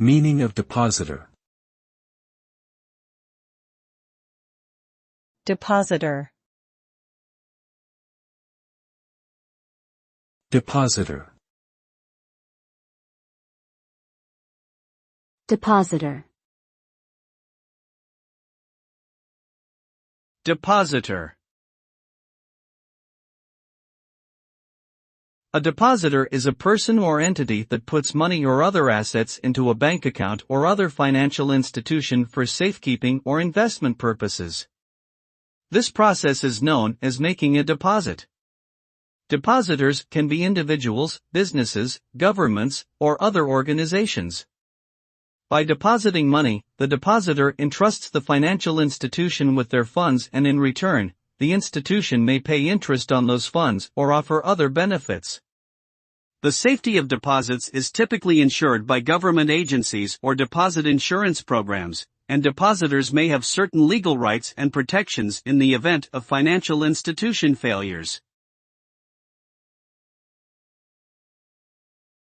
Meaning of depositor. Depositor. Depositor. Depositor. Depositor. A depositor is a person or entity that puts money or other assets into a bank account or other financial institution for safekeeping or investment purposes. This process is known as making a deposit. Depositors can be individuals, businesses, governments, or other organizations. By depositing money, the depositor entrusts the financial institution with their funds, and in return, the institution may pay interest on those funds or offer other benefits. The safety of deposits is typically ensured by government agencies or deposit insurance programs, and depositors may have certain legal rights and protections in the event of financial institution failures.